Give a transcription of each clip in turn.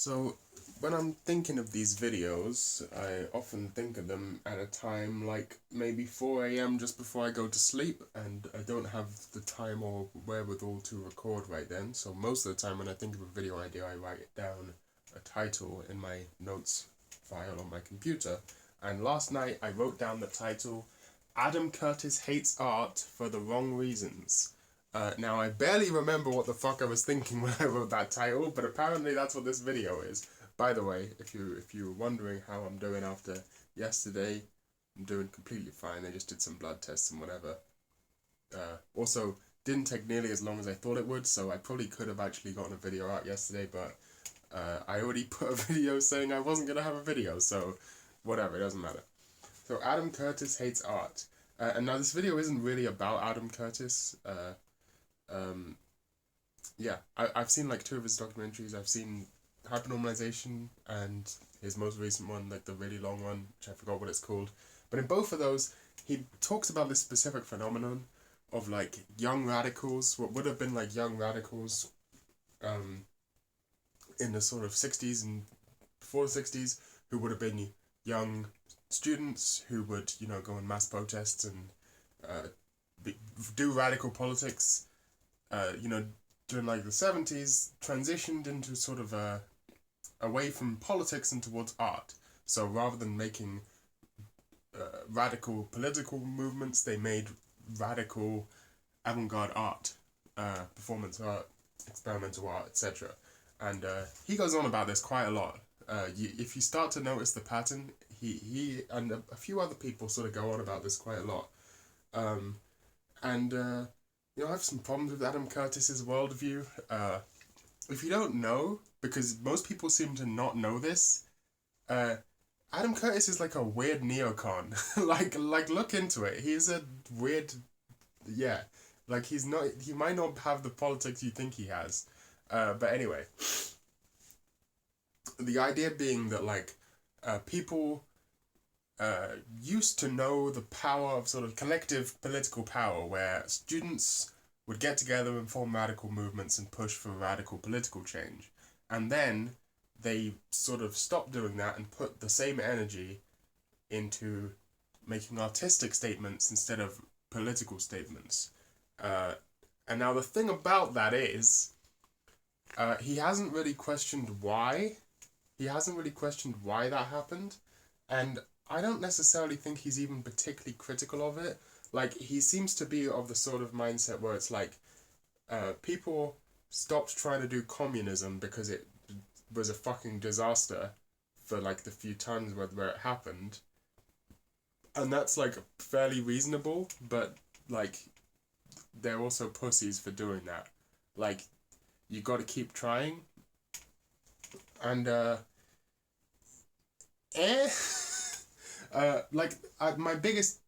So, when I'm thinking of these videos, I often think of them at a time like maybe 4 a.m. just before I go to sleep, and I don't have the time or wherewithal to record right then. So, most of the time when I think of a video idea, I write down a title in my notes file on my computer. And last night I wrote down the title, Adam Curtis Hates Art for the Wrong Reasons. Now, I barely remember what the fuck I was thinking when I wrote that title, but apparently that's what this video is. By the way, if you're wondering how I'm doing after yesterday, I'm doing completely fine. I just did some blood tests and whatever. Also, didn't take nearly as long as I thought it would, so I probably could have actually gotten a video out yesterday, but I already put a video saying I wasn't going to have a video, so whatever, it doesn't matter. So, Adam Curtis Hates Art. And now this video isn't really about Adam Curtis. Yeah, I've seen like two of his documentaries. I've seen HyperNormalisation and his most recent one, like the really long one, which I forgot what it's called. But in both of those, he talks about this specific phenomenon of like young radicals, what would have been like young radicals in the sort of 60s and before the 60s, who would have been young students who would, go in mass protests and do radical politics. During like the 70s, transitioned into sort of away from politics and towards art. So rather than making radical political movements, they made radical avant-garde art, performance art, experimental art, etc. And he goes on about this quite a lot. If you start to notice the pattern, he and a few other people sort of go on about this quite a lot. I have some problems with Adam Curtis's worldview. If you don't know, because most people seem to not know this, Adam Curtis is like a weird neocon. like look into it. He's a weird, yeah. Like he might not have the politics you think he has. But anyway, the idea being that people used to know the power of sort of collective political power, where students would get together and form radical movements and push for radical political change. And then they sort of stopped doing that and put the same energy into making artistic statements instead of political statements. And now the thing about that is, he hasn't really questioned why. He hasn't really questioned why that happened. And I don't necessarily think he's even particularly critical of it. Like, he seems to be of the sort of mindset where it's like, people stopped trying to do communism because it was a fucking disaster for like the few times where it happened. And that's like fairly reasonable, but like, they're also pussies for doing that. Like, you gotta keep trying. And, my biggest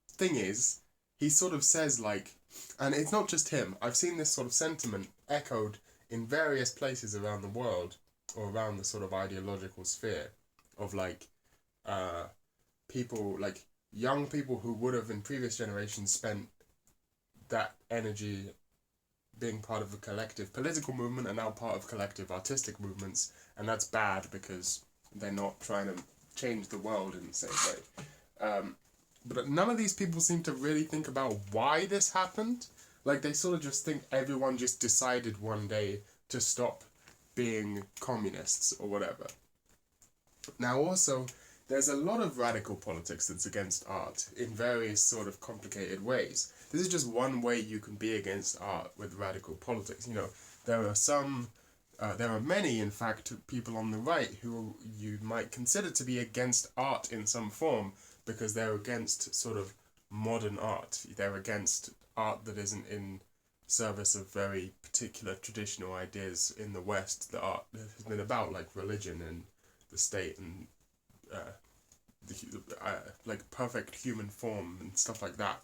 thing is, he sort of says like, and it's not just him, I've seen this sort of sentiment echoed in various places around the world, or around the sort of ideological sphere, of like, people, like, young people who would have in previous generations spent that energy being part of a collective political movement and now part of collective artistic movements, and that's bad because they're not trying to change the world in the same way. But none of these people seem to really think about why this happened. Like, they sort of just think everyone just decided one day to stop being communists or whatever. Now also, there's a lot of radical politics that's against art in various sort of complicated ways. This is just one way you can be against art with radical politics. There are many, in fact, people on the right who you might consider to be against art in some form because they're against sort of modern art. They're against art that isn't in service of very particular traditional ideas in the West that art has been about, like religion and the state and like perfect human form and stuff like that.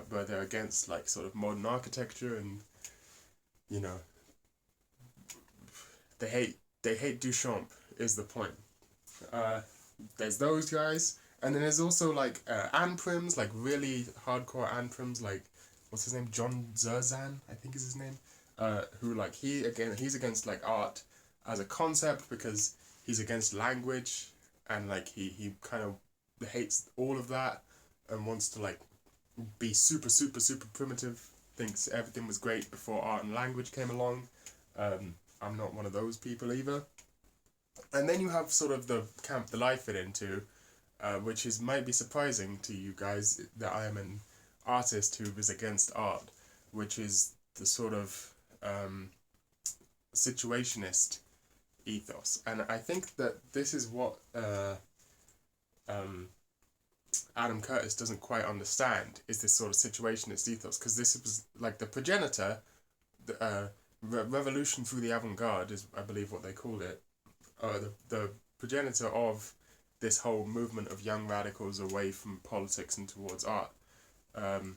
But they're against like sort of modern architecture and they hate Duchamp is the point. There's those guys, and then there's also like Anprims, like really hardcore Anprims, like what's his name, John Zerzan, I think is his name. Who like he's against like art as a concept because he's against language and like he kind of hates all of that and wants to like be super super super primitive, thinks everything was great before art and language came along. I'm not one of those people either. And then you have sort of the camp that I fit into, which is might be surprising to you guys that I am an artist who is against art, which is the sort of situationist ethos. And I think that this is what Adam Curtis doesn't quite understand, is this sort of situationist ethos, because this was like the progenitor, the revolution through the avant-garde is, I believe, what they called it, the progenitor of this whole movement of young radicals away from politics and towards art. And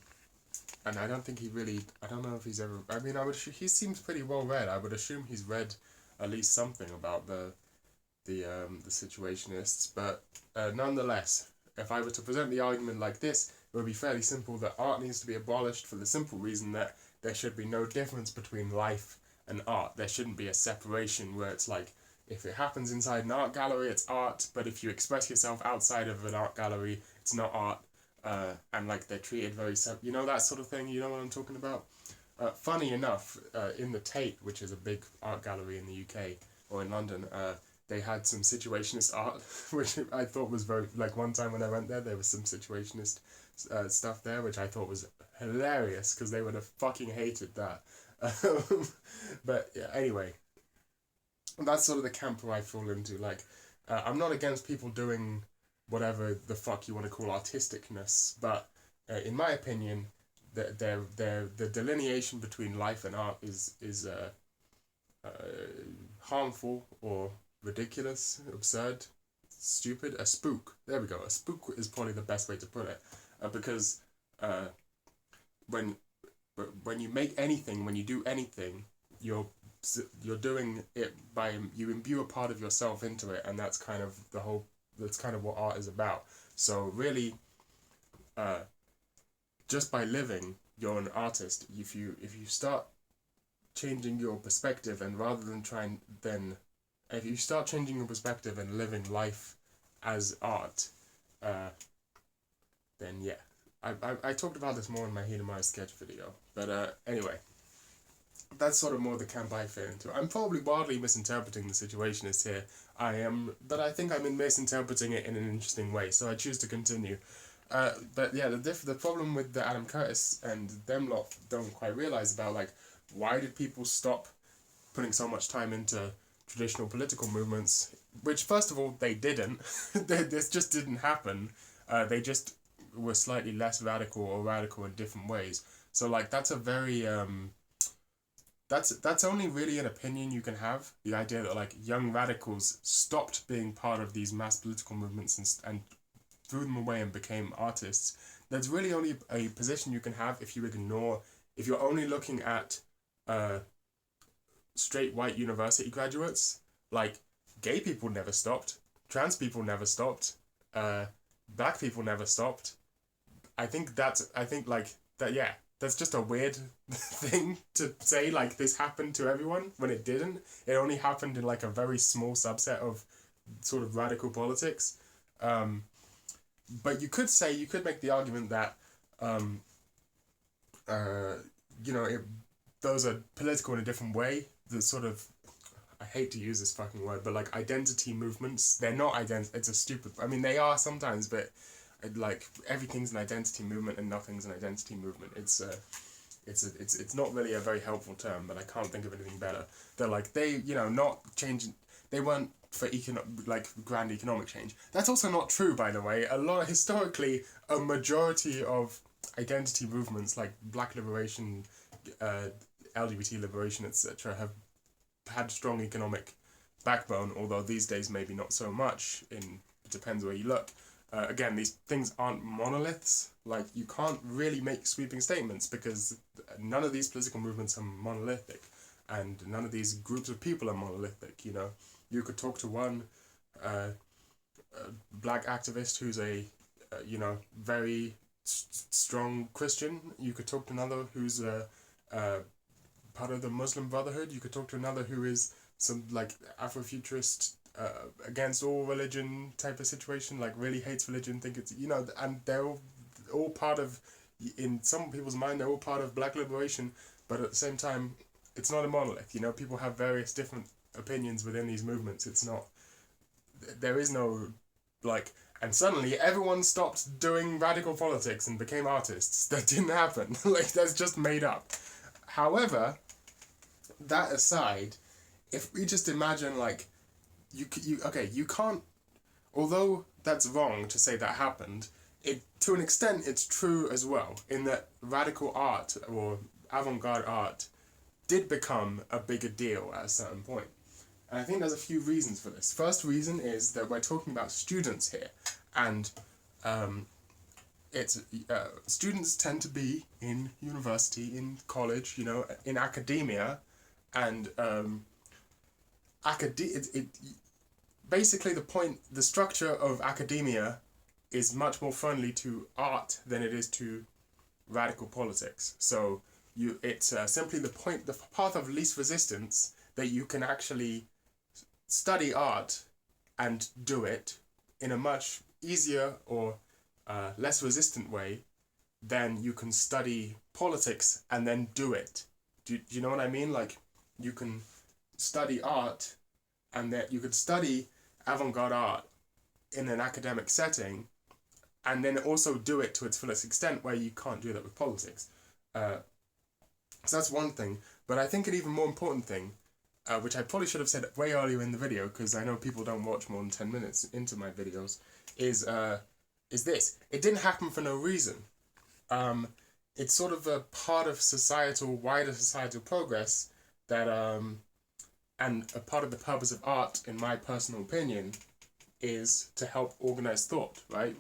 I don't think he really, I don't know if he's ever, I mean, he seems pretty well read. I would assume he's read at least something about the situationists, but nonetheless, if I were to present the argument like this, it would be fairly simple that art needs to be abolished for the simple reason that there should be no difference between life and art. There shouldn't be a separation where it's like, if it happens inside an art gallery, it's art, but if you express yourself outside of an art gallery, it's not art. And like they're treated very you know, that sort of thing. You know what I'm talking about? Funny enough, in the Tate, which is a big art gallery in the UK or in London, they had some situationist art, which I thought was very, like one time when I went there was some situationist stuff there, which I thought was hilarious because they would have fucking hated that. But yeah, anyway, that's sort of the camp where I fall into. Like, I'm not against people doing whatever the fuck you want to call artisticness, but in my opinion, the delineation between life and art is harmful or ridiculous, absurd, stupid. A spook. There we go. A spook is probably the best way to put it, because when you make anything, when you do anything, you're doing it by, you imbue a part of yourself into it, and that's kind of the whole. That's kind of what art is about. So really, just by living, you're an artist. If you start changing your perspective, and rather than if you start changing your perspective and living life as art, then yeah. I talked about this more in my Hedemized sketch video, but anyway, that's sort of more the camp I fit into. I'm probably wildly misinterpreting the situationist here. I am, but I think I'm misinterpreting it in an interesting way, so I choose to continue. But yeah, the problem with the Adam Curtis and them lot don't quite realize about, like, why did people stop putting so much time into traditional political movements, which first of all they didn't. This just didn't happen. They just were slightly less radical or radical in different ways. So like that's a very that's only really an opinion you can have. The idea that like young radicals stopped being part of these mass political movements and threw them away and became artists. That's really only a position you can have if you're only looking at straight white university graduates. Like, gay people never stopped, trans people never stopped, black people never stopped. I think that's just a weird thing to say, like this happened to everyone when it didn't. It only happened in like a very small subset of sort of radical politics. But you could make the argument that those are political in a different way. The sort of, I hate to use this fucking word, but like identity movements, they're not it's a stupid, I mean they are sometimes, but like everything's an identity movement and nothing's an identity movement. It's not really a very helpful term, but I can't think of anything better. They're like, not changing, they weren't for grand economic change. That's also not true, by the way. Historically, a majority of identity movements like black liberation, LGBT liberation, etc., have had strong economic backbone, although these days maybe not so much. It depends where you look. Again, these things aren't monoliths. Like, you can't really make sweeping statements because none of these political movements are monolithic, and none of these groups of people are monolithic. You could talk to one black activist who's a very strong Christian. You could talk to another who's part of the Muslim Brotherhood. You could talk to another who is some like Afrofuturist against all religion type of situation, like really hates religion, think it's, and they're all part of, in some people's mind, they're all part of Black liberation, but at the same time, it's not a monolith. People have various different opinions within these movements. It's not, there is no like, and suddenly everyone stopped doing radical politics and became artists. That didn't happen. Like, that's just made up. However, that aside, if we just imagine like, you can't, although that's wrong to say that happened, it, to an extent, it's true as well, in that radical art or avant-garde art did become a bigger deal at a certain point. And I think there's a few reasons for this. First reason is that we're talking about students here, and it's students tend to be in university, in college, in academia, and basically the structure of academia is much more friendly to art than it is to radical politics. So it's simply the path of least resistance, that you can actually study art and do it in a much easier or less resistant way than you can study politics and then do it. Do you know what I mean? Like, you can study art, and that you could study avant-garde art in an academic setting, and then also do it to its fullest extent, where you can't do that with politics. So that's one thing. But I think an even more important thing, which I probably should have said way earlier in the video, because I know people don't watch more than 10 minutes into my videos, is this. It didn't happen for no reason. It's sort of a part of wider societal progress that, and a part of the purpose of art, in my personal opinion, is to help organize thought, right?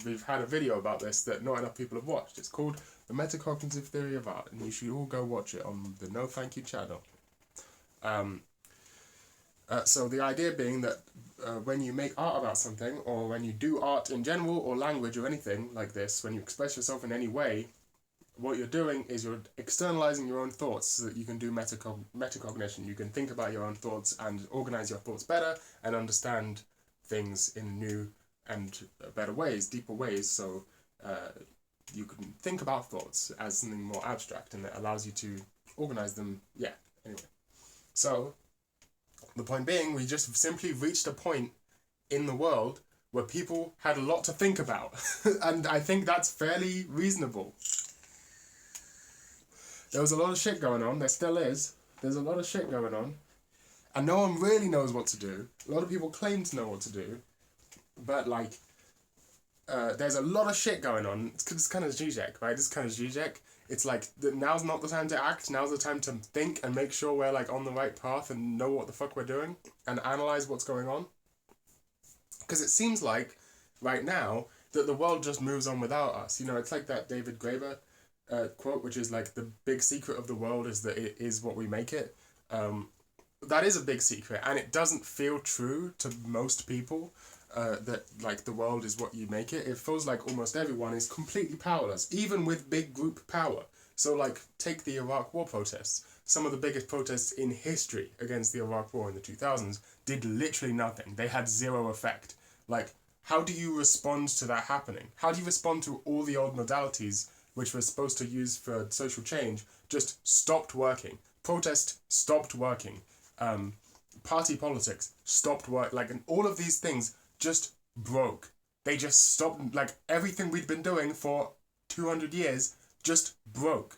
We've had a video about this that not enough people have watched. It's called The Metacognitive Theory of Art, and you should all go watch it on the No Thank You channel. So the idea being that when you make art about something, or when you do art in general, or language, or anything like this, when you express yourself in any way, what you're doing is you're externalizing your own thoughts, so that you can do metacognition. You can think about your own thoughts and organize your thoughts better, and understand things in new and better ways, deeper ways, so you can think about thoughts as something more abstract, and it allows you to organize them. Yeah, anyway. So, the point being, we just simply reached a point in the world where people had a lot to think about. And I think that's fairly reasonable. There was a lot of shit going on, there still is. There's a lot of shit going on. And no one really knows what to do. A lot of people claim to know what to do. But, like, there's a lot of shit going on. It's kind of Zizek, right? It's kind of Zizek. It's like, now's not the time to act. Now's the time to think and make sure we're, like, on the right path and know what the fuck we're doing. And analyze what's going on. Because it seems like, right now, that the world just moves on without us. It's like that David Graeber quote, which is like, the big secret of the world is that it is what we make it. That is a big secret, and it doesn't feel true to most people, that like the world is what you make it. It feels like almost everyone is completely powerless, even with big group power. So like, take the Iraq War protests. Some of the biggest protests in history against the Iraq War in the 2000s did literally nothing. They had zero effect. Like, how do you respond to that happening? How do you respond to all the old modalities which we're supposed to use for social change just stopped working? Protest stopped working. Party politics stopped work. Like, and all of these things just broke. They just stopped. Like, everything we'd been doing for 200 years just broke.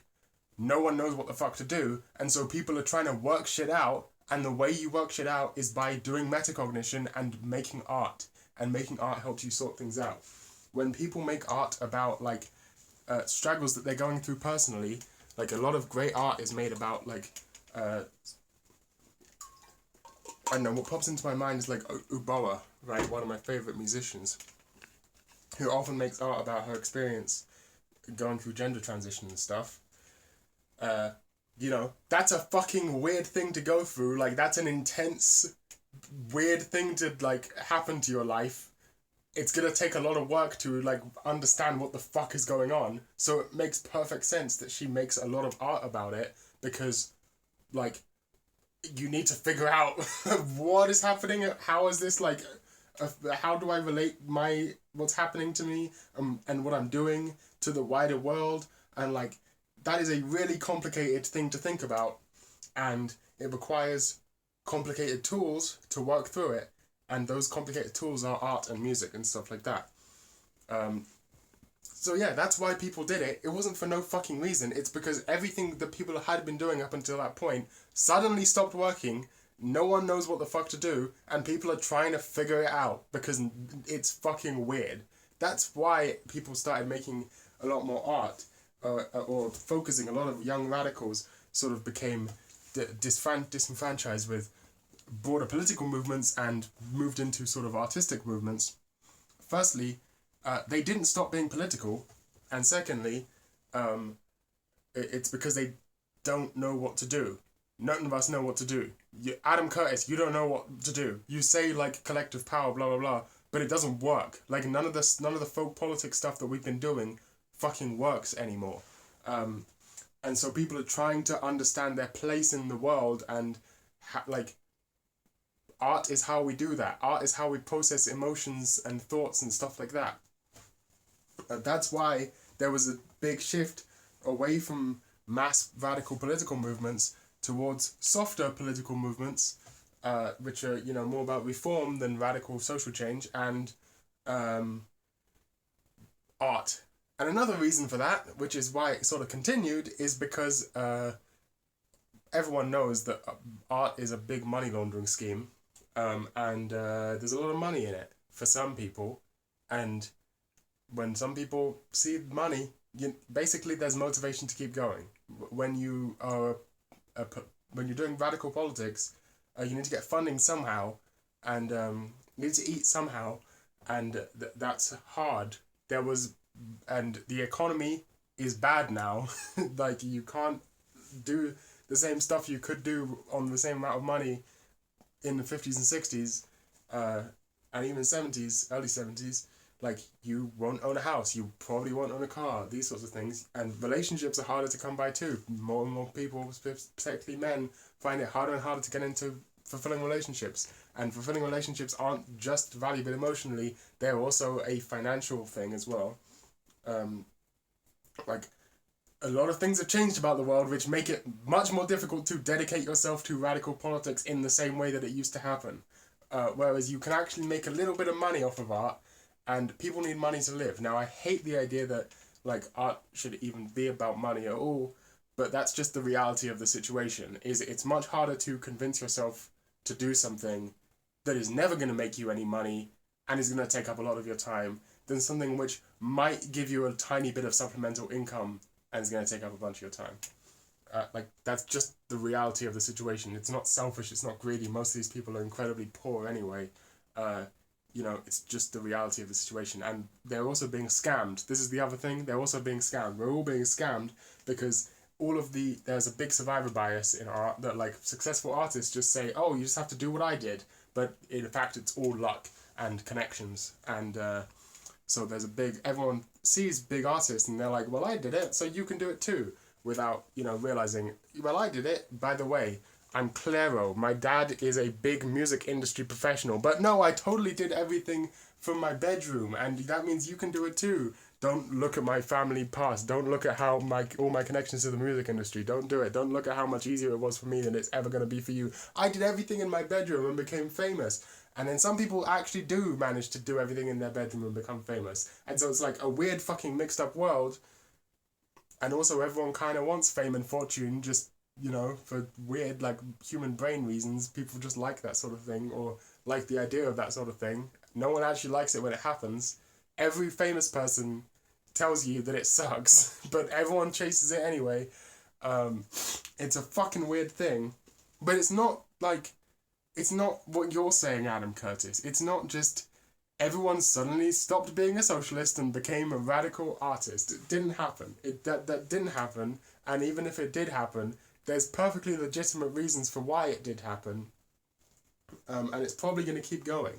No one knows what the fuck to do, and so people are trying to work shit out, and the way you work shit out is by doing metacognition and making art. And making art helps you sort things out. When people make art about, like, struggles that they're going through personally, like, a lot of great art is made about, like, I don't know, what pops into my mind is, like, Uboa, right, one of my favourite musicians, who often makes art about her experience going through gender transition and stuff. That's a fucking weird thing to go through. Like, that's an intense, weird thing to, like, happen to your life. It's gonna take a lot of work to, like, understand what the fuck is going on. So it makes perfect sense that she makes a lot of art about it, because, like, you need to figure out what is happening. How is this like? How do I relate what's happening to me and what I'm doing to the wider world? And like that is a really complicated thing to think about, and it requires complicated tools to work through it. And those complicated tools are art and music and stuff like that. So yeah, that's why people did it. It wasn't for no fucking reason. It's because everything that people had been doing up until that point suddenly stopped working. No one knows what the fuck to do, and people are trying to figure it out because it's fucking weird. That's why people started making a lot more art, or focusing. A lot of young radicals sort of became disenfranchised with broader political movements and moved into sort of artistic movements. Firstly, they didn't stop being political, and secondly, it's because they don't know what to do. None of us know what to do. Adam Curtis, you don't know what to do. You say like collective power, blah blah blah, but it doesn't work. Like none of the folk politics stuff that we've been doing fucking works anymore. And so people are trying to understand their place in the world, and like art is how we do that. Art is how we process emotions and thoughts and stuff like that. That's why there was a big shift away from mass radical political movements towards softer political movements, which are, you know, more about reform than radical social change, and art. And another reason for that, which is why it sort of continued, is because everyone knows that art is a big money laundering scheme, and there's a lot of money in it for some people, and when some people see money, basically there's motivation to keep going. When you are when you're doing radical politics, you need to get funding somehow, and you need to eat somehow, and that's hard. And the economy is bad now. Like you can't do the same stuff you could do on the same amount of money in the 50s and 60s, and even 70s, early 70s. Like, you won't own a house, you probably won't own a car, these sorts of things. And relationships are harder to come by too. More and more people, particularly men, find it harder and harder to get into fulfilling relationships. And fulfilling relationships aren't just valuable emotionally, they're also a financial thing as well. Like, a lot of things have changed about the world which make it much more difficult to dedicate yourself to radical politics in the same way that it used to happen. Whereas you can actually make a little bit of money off of art, and people need money to live. Now, I hate the idea that like art should even be about money at all, but that's just the reality of the situation. It's much harder to convince yourself to do something that is never going to make you any money and is going to take up a lot of your time than something which might give you a tiny bit of supplemental income and is going to take up a bunch of your time. Like, that's just the reality of the situation. It's not selfish, it's not greedy. Most of these people are incredibly poor anyway. You know, it's just the reality of the situation. And they're also being scammed. This is the other thing. They're also being scammed. We're all being scammed because there's a big survivor bias in art that, like, successful artists just say, oh, you just have to do what I did. But in fact, it's all luck and connections. And so everyone sees big artists and they're like, well, I did it, so you can do it too. Without, you know, realizing, well, I did it. By the way, I'm Clairo. My dad is a big music industry professional. But no, I totally did everything from my bedroom, and that means you can do it too. Don't look at my family past. Don't look at how all my connections to the music industry. Don't do it. Don't look at how much easier it was for me than it's ever going to be for you. I did everything in my bedroom and became famous. And then some people actually do manage to do everything in their bedroom and become famous. And so it's like a weird fucking mixed up world. And also everyone kind of wants fame and fortune, just, you know, for weird, like, human brain reasons. People just like that sort of thing, or like the idea of that sort of thing. No one actually likes it when it happens. Every famous person tells you that it sucks, but everyone chases it anyway. It's a fucking weird thing. But it's not what you're saying, Adam Curtis. It's not just everyone suddenly stopped being a socialist and became a radical artist. It didn't happen. That didn't happen. And even if it did happen, there's perfectly legitimate reasons for why it did happen. And it's probably going to keep going.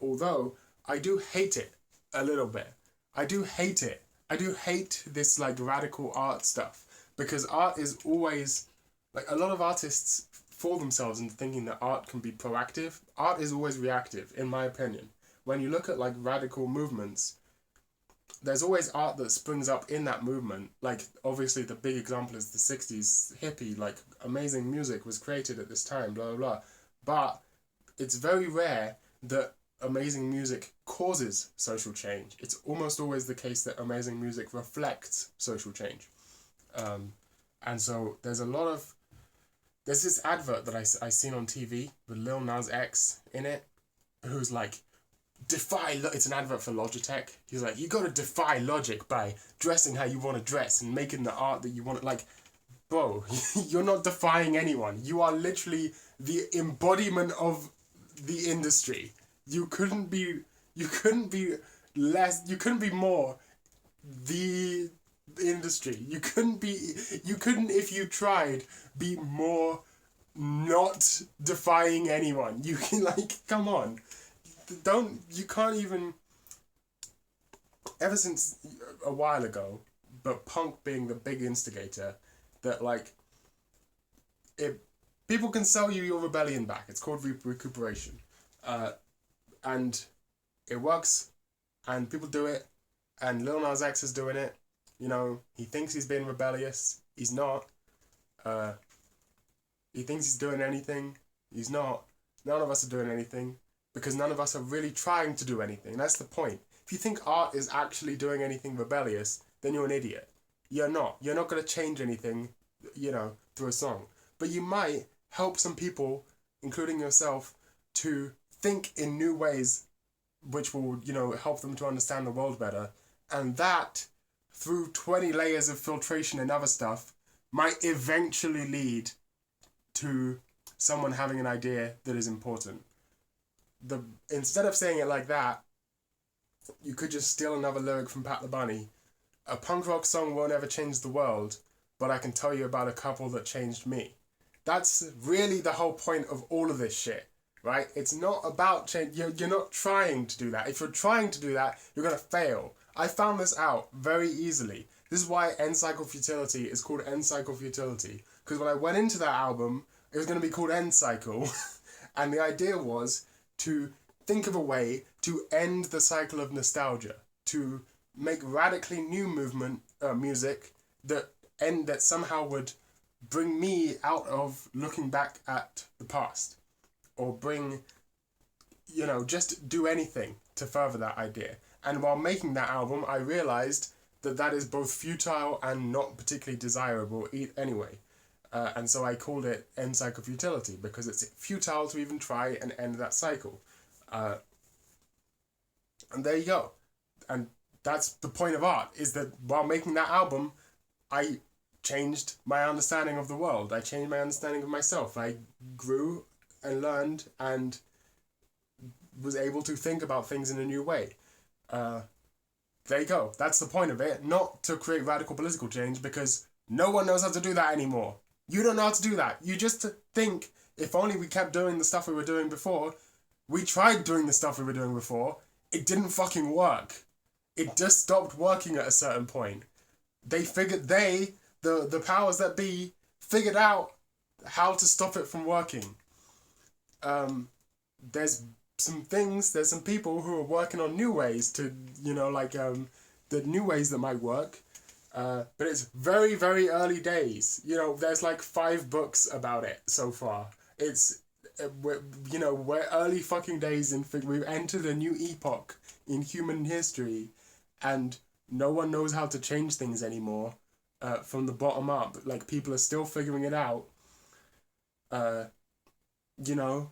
Although, I do hate it a little bit. I do hate it. I do hate this, like, radical art stuff. Because art is always, like, a lot of artists fool themselves into thinking that art can be proactive. Art is always reactive, in my opinion. When you look at like radical movements, there's always art that springs up in that movement. Like, obviously the big example is the 60s hippie, like amazing music was created at this time, blah, blah, blah. But it's very rare that amazing music causes social change. It's almost always the case that amazing music reflects social change. And so there's this advert that I seen on TV with Lil Nas X in it, who's like, it's an advert for Logitech. He's like, you gotta defy logic by dressing how you want to dress and making the art that you want to, like, bro, you're not defying anyone. You are literally the embodiment of the industry. You couldn't be more the industry. You couldn't, if you tried, be more not defying anyone. You can, like, come on. You can't even, ever since a while ago, but punk being the big instigator, that, like, people can sell you your rebellion back. It's called recuperation. And it works, and people do it, and Lil Nas X is doing it. You know, he thinks he's being rebellious. He's not. He thinks he's doing anything. He's not. None of us are doing anything, because none of us are really trying to do anything. That's the point. If you think art is actually doing anything rebellious, then you're an idiot. You're not. You're not going to change anything, you know, through a song. But you might help some people, including yourself, to think in new ways which will, you know, help them to understand the world better. And that, through 20 layers of filtration and other stuff, might eventually lead to someone having an idea that is important. Instead of saying it like that, you could just steal another lyric from Pat the Bunny. A punk rock song won't ever change the world, but I can tell you about a couple that changed me. That's really the whole point of all of this shit, right? It's not about change. You're not trying to do that. If you're trying to do that, you're going to fail. I found this out very easily. This is why N-Cycle-Futility is called N-Cycle-Futility. Because when I went into that album, it was going to be called N-Cycle. And the idea was to think of a way to end the cycle of nostalgia, to make radically new music that somehow would bring me out of looking back at the past, or bring, you know, just do anything to further that idea. And while making that album, I realized that is both futile and not particularly desirable anyway. And so I called it N-Cycle-Futility, because it's futile to even try and end that cycle. And there you go. And that's the point of art, is that while making that album, I changed my understanding of the world. I changed my understanding of myself. I grew and learned and was able to think about things in a new way. There you go. That's the point of it. Not to create radical political change, because no one knows how to do that anymore. You don't know how to do that. You just think, if only we kept doing the stuff we were doing before. We tried doing the stuff we were doing before. It didn't fucking work. It just stopped working at a certain point. The powers that be, figured out how to stop it from working. There's some people who are working on new ways to, you know, like, the new ways that might work. But it's very, very early days. You know, there's like 5 books about it so far. We're early fucking days, and we've entered a new epoch in human history, and no one knows how to change things anymore, from the bottom up. Like, people are still figuring it out. You know.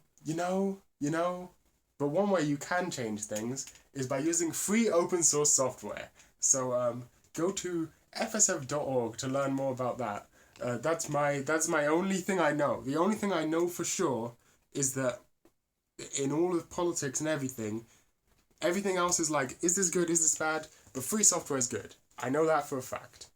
But one way you can change things is by using free open source software. So go to fsf.org to learn more about that. That's my only thing I know. The only thing I know for sure is that in all of politics and everything else is like, is this good, is this bad? But free software is good. I know that for a fact.